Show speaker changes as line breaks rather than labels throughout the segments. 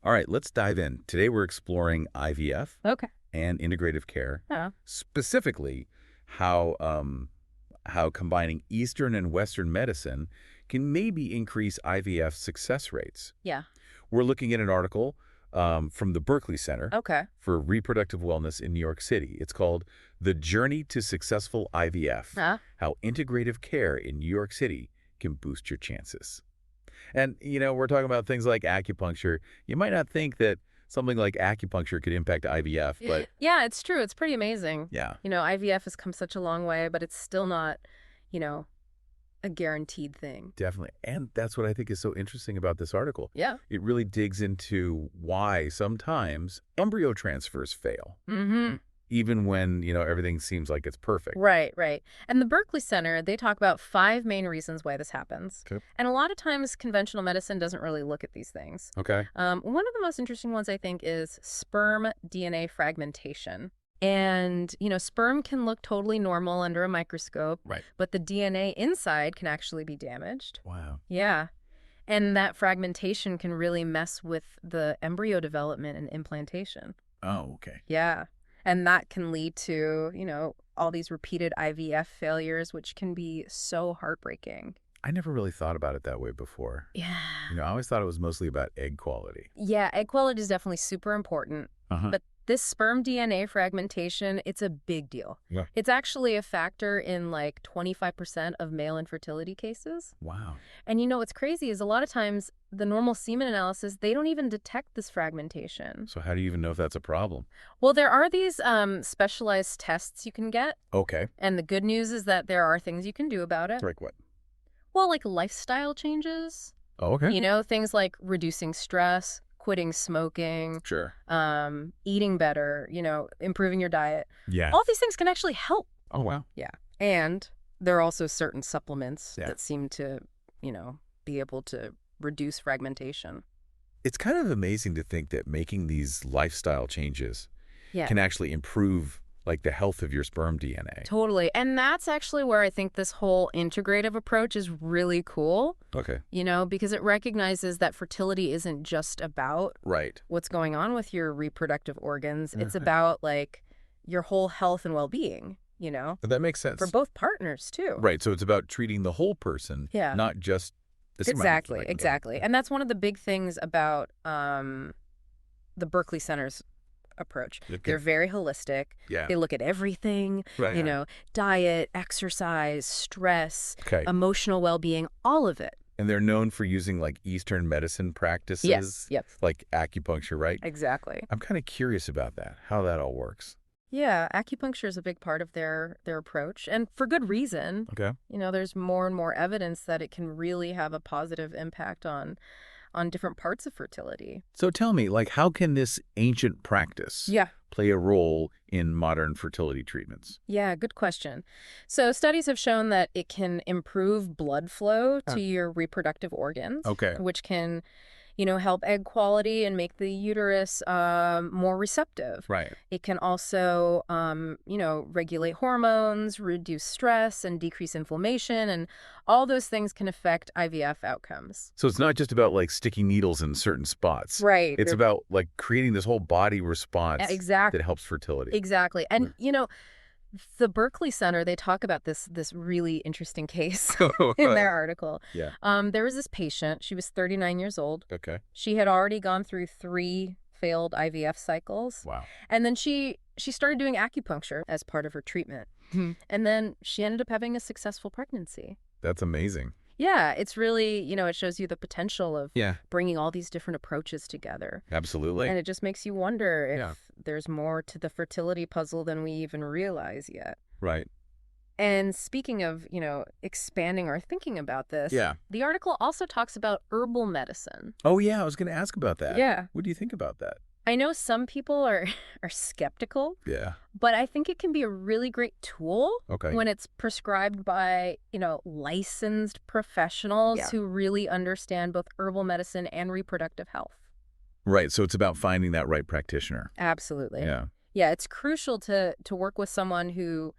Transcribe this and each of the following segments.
All right, let's dive in. Today we're exploring IVF
Okay.
and integrative care,
Yeah.
specifically how combining Eastern and Western medicine can maybe increase IVF success rates.
Yeah.
We're looking at an article from the Berkley Center
Okay.
for Reproductive Wellness in New York City. It's called The Journey to Successful IVF, How Integrative Care in New York City Can Boost Your Chances. And, we're talking about things like acupuncture. You might not think that something like acupuncture could impact IVF, but
Yeah, it's true. It's pretty amazing.
yeah,
IVF has come such a long way, but it's still not, a guaranteed thing.
definitely. And that's what I think is so interesting about this article.
Yeah.
It really digs into why sometimes embryo transfers fail,
Mm-hmm.
even when, everything seems like it's perfect.
Right. And the Berkley Center, they talk about 5 main reasons why this happens.
Okay.
And a lot of times conventional medicine doesn't really look at these things.
Okay.
One of the most interesting ones, I think, is sperm DNA fragmentation. And, sperm can look totally normal under a microscope,
Right.
but the DNA inside can actually be damaged.
Wow.
Yeah. And that fragmentation can really mess with the embryo development and implantation.
Oh, okay.
Yeah. And that can lead to, all these repeated IVF failures, which can be so heartbreaking.
I never really thought about it that way before.
Yeah.
I always thought it was mostly about egg quality.
Yeah, egg quality is definitely super important.
Uh-huh.
But this sperm DNA fragmentation, it's a big deal.
Yeah.
It's actually a factor in like 25% of male infertility cases.
Wow.
And what's crazy is a lot of times the normal semen analysis, they don't even detect this fragmentation.
So how do you even know if that's a problem?
Well, there are these specialized tests you can get.
Okay.
And the good news is that there are things you can do about it.
Like what?
Well, like lifestyle changes.
Oh, okay.
Things like reducing stress, quitting smoking,
Sure.
eating better, improving your diet.
Yeah.
All these things can actually help.
Oh, wow.
Yeah. And there are also certain supplements
Yeah.
that seem to, be able to reduce fragmentation.
It's kind of amazing to think that making these lifestyle changes
Yeah.
can actually improve like the health of your sperm DNA.
Totally. And that's actually where I think this whole integrative approach is really cool,
Okay.
because it recognizes that fertility isn't just about
Right.
what's going on with your reproductive organs. It's
Mhm.
about like your whole health and well-being,
That makes sense.
for both partners too.
Right. So it's about treating the whole person,
Yeah.
not just the
Exactly. And that's one of the big things about the Berkley Center's approach.
Okay.
They're very holistic.
Yeah.
They look at everything,
Right.
Diet, exercise, stress,
Okay.
emotional well-being, all of it.
And they're known for using like Eastern medicine practices.
Yes. Yep.
Like acupuncture, right?
Exactly.
I'm kind of curious about that, how that all works.
Yeah, acupuncture is a big part of their approach, and for good reason.
Okay.
There's more and more evidence that it can really have a positive impact on different parts of fertility.
So tell me, like, how can this ancient practice play a role in modern fertility treatments?
Yeah, good question. So studies have shown that it can improve blood flow to your reproductive organs,
Okay.
which can, help egg quality and make the uterus more receptive.
Right.
It can also, regulate hormones, reduce stress, and decrease inflammation, and all those things can affect IVF outcomes.
So it's not just about like sticking needles in certain spots.
Right.
It's about like creating this whole body response
Exactly.
that helps fertility.
Exactly. And, the Berkley Center, they talk about this really interesting case in their article.
Yeah.
There was this patient. She was 39 years old.
Okay.
She had already gone through 3 failed IVF cycles.
Wow.
And then she started doing acupuncture as part of her treatment. And then she ended up having a successful pregnancy.
That's amazing.
Yeah, it's really, it shows you the potential of
Yeah.
bringing all these different approaches together.
Absolutely.
And it just makes you wonder if there's more to the fertility puzzle than we even realize yet.
Right.
And speaking of, expanding our thinking about this, the article also talks about herbal medicine.
Oh, yeah. I was going to ask about that.
Yeah.
What do you think about that?
I know some people are skeptical,
Yeah.
but I think it can be a really great tool
Okay.
when it's prescribed by, licensed professionals who really understand both herbal medicine and reproductive health.
Right. So it's about finding that right practitioner.
Absolutely.
Yeah.
Yeah, it's crucial to work with someone who,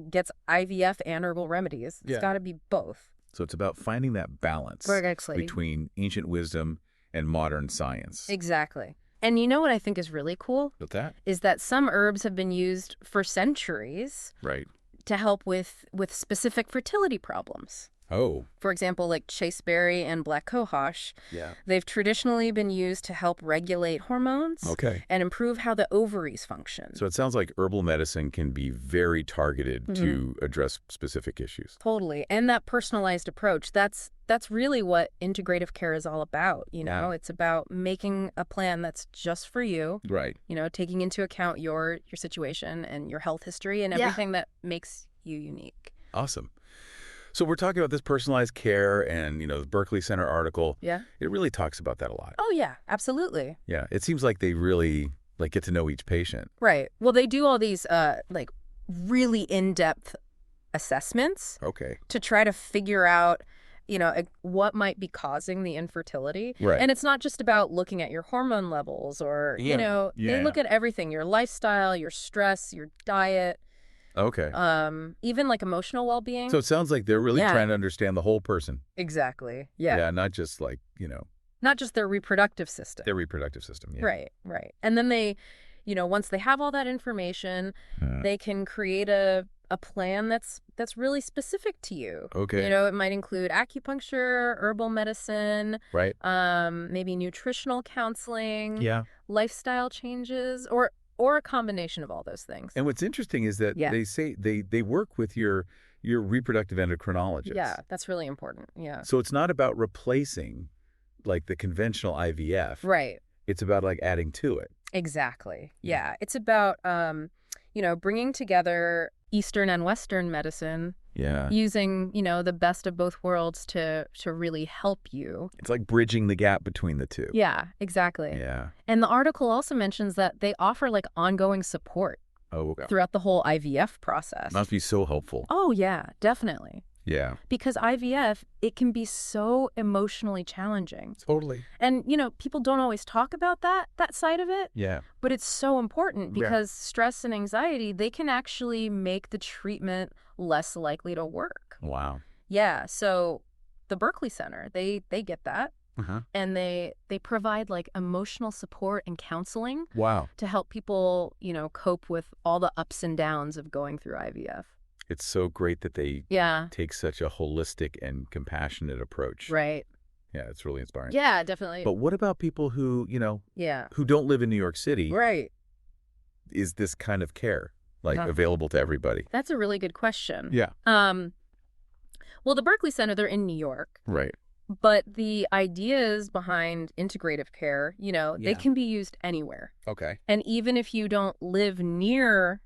gets IVF and herbal remedies. It's got to be both.
So it's about finding that balance
Exactly.
between ancient wisdom and modern science.
Exactly. And you know what I think is really cool?
What's that?
Is that some herbs have been used for centuries
Right.
to help with specific fertility problems.
Oh.
For example, like chasteberry and black cohosh,
Yeah.
they've traditionally been used to help regulate hormones
Okay.
and improve how the ovaries function.
So it sounds like herbal medicine can be very targeted to address specific issues.
Totally. And that personalized approach, that's really what integrative care is all about, you know?
Yeah.
It's about making a plan that's just for you,
Right.
you know, taking into account your situation and your health history and everything that makes you unique.
Awesome. So we're talking about this personalized care and, the Berkley Center article.
Yeah.
It really talks about that a lot.
Oh, yeah, absolutely.
Yeah. It seems like they really get to know each patient.
Right. Well, they do all these really in-depth assessments
Okay.
to try to figure out, what might be causing the infertility.
Right.
And it's not just about looking at your hormone levels or, they look at everything, your lifestyle, your stress, your diet.
Okay.
Even like emotional well-being.
So it sounds like they're really trying to understand the whole person.
Exactly. Yeah.
Yeah, not just
Not just their reproductive system.
their reproductive system. Yeah.
Right, right. And then they, once they have all that information, they can create a plan that's really specific to you.
Okay.
It might include acupuncture, herbal medicine,
Right.
maybe nutritional counseling,
Yeah.
lifestyle changes, or a combination of all those things.
And what's interesting is that they say they work with your reproductive endocrinologist.
Yeah, that's really important. Yeah.
So it's not about replacing the conventional IVF.
Right.
It's about adding to it.
Exactly. Yeah. It's about, bringing together Eastern and Western medicine.
Yeah.
Using, the best of both worlds to really help you.
It's like bridging the gap between the two.
Yeah, exactly.
Yeah.
And the article also mentions that they offer ongoing support throughout the whole IVF process.
Must be so helpful.
Oh, yeah, definitely.
Yeah.
Because IVF, it can be so emotionally challenging.
Totally.
And, people don't always talk about that side of it.
Yeah.
But it's so important because stress and anxiety, they can actually make the treatment less likely to work.
Wow.
Yeah. So the Berkley Center, they get that. And they provide emotional support and counseling.
Wow.
To help people, cope with all the ups and downs of going through IVF.
It's so great that they take such a holistic and compassionate approach.
Right.
Yeah, it's really inspiring.
Yeah, definitely.
But what about people who, who don't live in New York City?
Right.
Is this kind of care available to everybody?
That's a really good question.
Yeah.
Well, the Berkley Center, they're in New York.
Right.
But the ideas behind integrative care, they can be used anywhere.
Okay.
And even if you don't live near,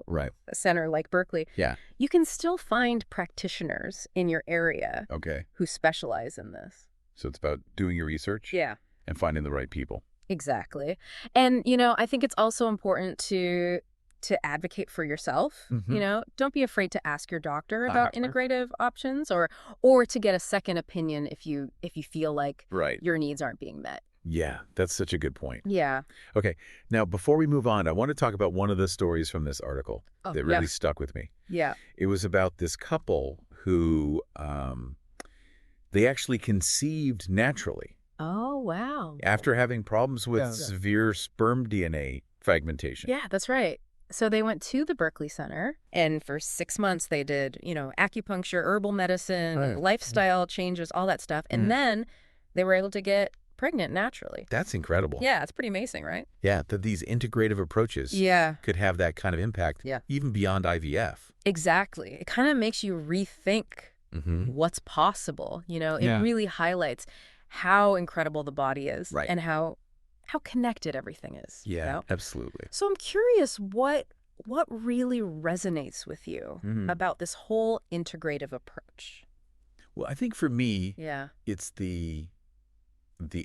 right.
a center like Berkeley,
yeah,
you can still find practitioners in your area who specialize in this.
So it's about doing your research and finding the right people.
Exactly. And, I think it's also important to advocate for yourself. Don't be afraid to ask your doctor about integrative options or to get a second opinion if you feel like your needs aren't being met.
Yeah, that's such a good point.
Yeah.
Okay. Now, before we move on, I want to talk about one of the stories from this article that really stuck with me.
Yeah.
It was about this couple who they actually conceived naturally.
Oh, wow.
After having problems with severe sperm DNA fragmentation.
Yeah, that's right. So they went to the Berkley Center, and for 6 months they did, acupuncture, herbal medicine, lifestyle changes, all that stuff. And then they were able to get pregnant naturally.
That's incredible.
Yeah, it's pretty amazing, right?
Yeah, that these integrative approaches could have that kind of impact even beyond IVF.
Exactly. It kind of makes you rethink what's possible. It really highlights how incredible the body is and how connected everything is.
Yeah, absolutely.
So I'm curious what really resonates with you about this whole integrative approach.
Well, I think for me, it's the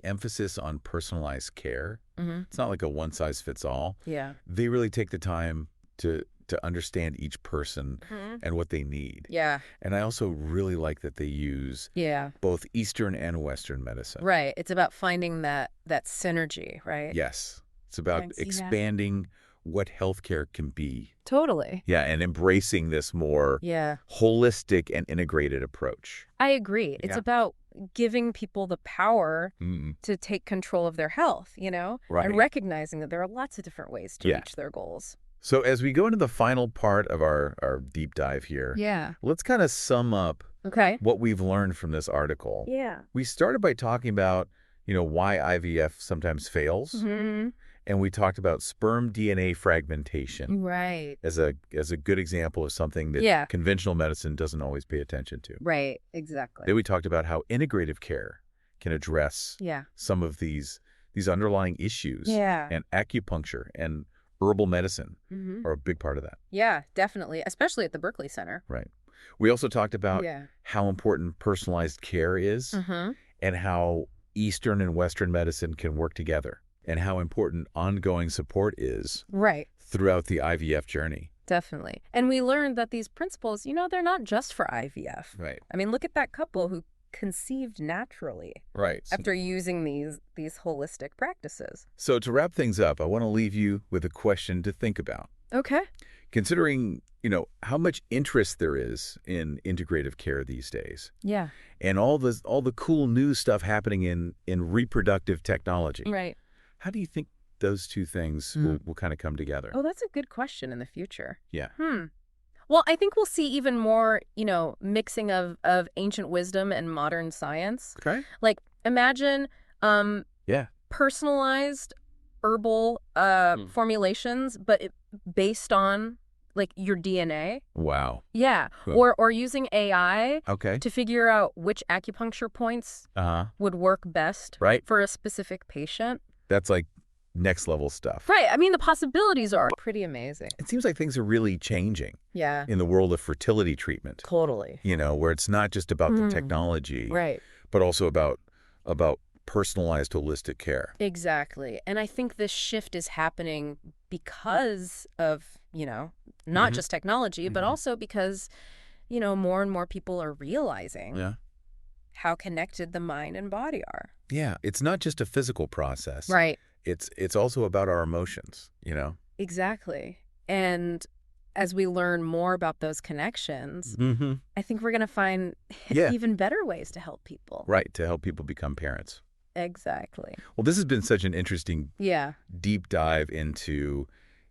emphasis on personalized care. It's not like a one-size-fits-all.
Yeah.
They really take the time to understand each person and what they need.
Yeah.
And I also really like that they use both Eastern and Western medicine.
Right. It's about finding that synergy, right?
Yes. It's about expanding what healthcare can be.
Totally.
Yeah, and embracing this more holistic and integrated approach.
I agree. It's about giving people the power to take control of their health,
Right.
and recognizing that there are lots of different ways to reach their goals.
So as we go into the final part of our deep dive here, let's kind of sum up what we've learned from this article. We started by talking about, why IVF sometimes fails. And we talked about sperm DNA fragmentation as a good example of something that conventional medicine doesn't always pay attention to.
Right, exactly.
Then we talked about how integrative care can address some of these underlying issues. And acupuncture and herbal medicine are a big part of that.
Yeah, definitely, especially at the Berkley Center.
Right. We also talked about how important personalized care is and how Eastern and Western medicine can work together, and how important ongoing support is throughout the IVF journey.
Definitely. And we learned that these principles, they're not just for IVF.
Right.
I mean, look at that couple who conceived naturally after using these holistic practices.
So to wrap things up, I want to leave you with a question to think about.
Okay.
Considering, how much interest there is in integrative care these days.
Yeah.
And all the cool new stuff happening in reproductive technology.
Right.
How do you think those two things will kind of come together?
Oh, that's a good question in the future.
Yeah.
Well, I think we'll see even more, mixing of ancient wisdom and modern science.
Okay.
Like, imagine personalized herbal formulations, but based on, like, your DNA.
Wow.
Yeah.
Cool.
Or using AI to figure out which acupuncture points would work best for a specific patient.
That's like next level stuff.
Right. I mean, the possibilities are pretty amazing.
It seems like things are really changing
in
the world of fertility treatment.
Totally.
Where it's not just about the technology, but also about personalized holistic care.
Exactly. And I think this shift is happening because of, not just technology, but also because, more and more people are realizing how connected the mind and body are.
Yeah. It's not just a physical process.
Right.
It's also about our emotions,
Exactly. And as we learn more about those connections, I think we're going to find even better ways to help people.
Right, to help people become parents.
Exactly.
Well, this has been such an interesting deep dive into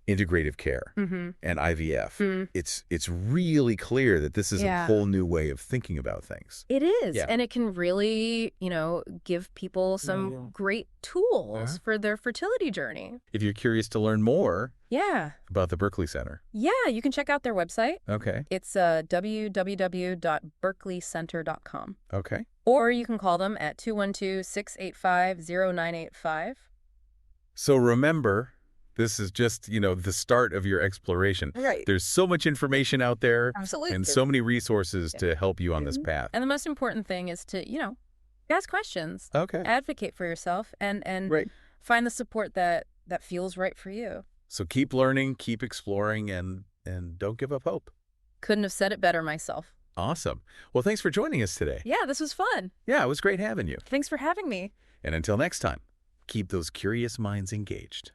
integrative care and IVF. It's really clear that this is a whole new way of thinking about things.
It is. And it can really, give people some great tools for their fertility journey.
If you're curious to learn more about the Berkley Center.
Yeah, you can check out their website.
Okay.
It's www.berkleycenter.com.
Okay.
Or you can call them at 212-685-0985.
So remember, this is just, the start of your exploration.
Right.
There's so much information out there.
Absolutely.
And so many resources to help you on this path.
And the most important thing is to, ask questions.
Okay.
Advocate for yourself and find the support that feels right for you.
So keep learning, keep exploring, and don't give up hope.
Couldn't have said it better myself.
Awesome. Well, thanks for joining us today.
Yeah, this was fun.
Yeah, it was great having you.
Thanks for having me.
And until next time, keep those curious minds engaged.